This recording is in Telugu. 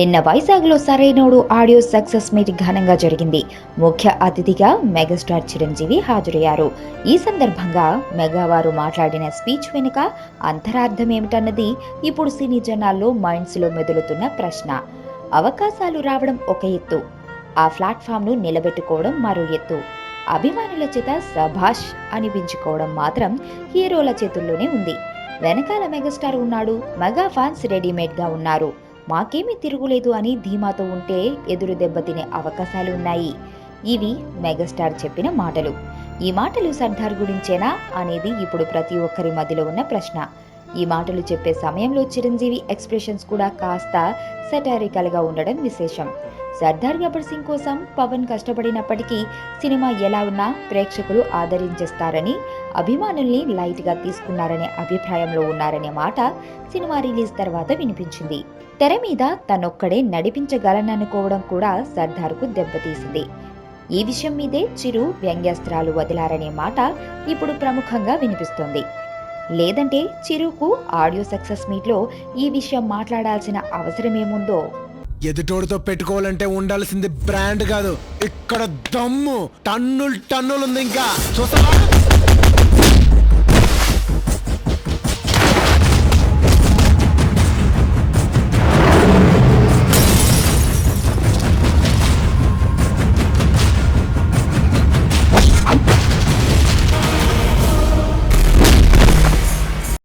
నిన్న వైజాగ్లో సరైనోడు ఆడియో సక్సెస్ మీట్ ఘనంగా జరిగింది. ముఖ్య అతిథిగా మెగాస్టార్ చిరంజీవి హాజరయ్యారు. ఈ సందర్భంగా మెగావారు మాట్లాడిన స్పీచ్ వెనుక అంతరార్థం ఏమిటన్నది ఇప్పుడు సినీ జనాల్లో మైండ్స్లో మెదులుతున్న ప్రశ్న. అవకాశాలు రావడం ఒక ఎత్తు, ఆ ప్లాట్ఫామ్ను నిలబెట్టుకోవడం మరో ఎత్తు. అభిమానుల చేత సభాష్ అనిపించుకోవడం మాత్రం హీరోల చేతుల్లోనే ఉంది. వెనకాల మెగాస్టార్ ఉన్నాడు, మెగా ఫ్యాన్స్ రెడీమేడ్గా ఉన్నారు. మాకేమీ తిరుగులేదు అని ధీమాతో ఉంటే ఎదురు దెబ్బతినే అవకాశాలు ఉన్నాయి. ఇవి మెగాస్టార్ చెప్పిన మాటలు. ఈ మాటలు సర్దార్ గురించేనా అనేది ఇప్పుడు ప్రతి ఒక్కరి మధ్యలో ఉన్న ప్రశ్న. ఈ మాటలు చెప్పే సమయంలో చిరంజీవి ఎక్స్ప్రెషన్స్ కూడా కాస్త సెటారికల్గా ఉండడం విశేషం. సర్దార్ గబ్బర్ సింగ్ కోసం పవన్ కష్టపడినప్పటికీ సినిమా ఎలా ఉన్నా ప్రేక్షకులు ఆదరించేస్తారని, అభిమానుల్ని లైట్గా తీసుకున్నారనే అభిప్రాయంలో ఉన్నారనే మాట సినిమా రిలీజ్ తర్వాత వినిపించింది. తెర మీద తనొక్కడే నడిపించగలననుకోవడం కూడా సర్దార్కు దెబ్బతీసింది. ఈ విషయం మీదే చిరు వ్యంగ్యాస్త్రాలు వదిలారనే మాట ఇప్పుడు ప్రముఖంగా వినిపిస్తోంది. లేదంటే చిరుకు ఆడియో సక్సెస్ మీట్లో ఈ విషయం మాట్లాడాల్సిన అవసరమేముందో. ఎదుటోడితో పెట్టుకోవాలంటే ఉండాల్సింది బ్రాండ్ కాదు, ఇక్కడ దమ్ము టన్నులు ఉంది. ఇంకా చూస్తా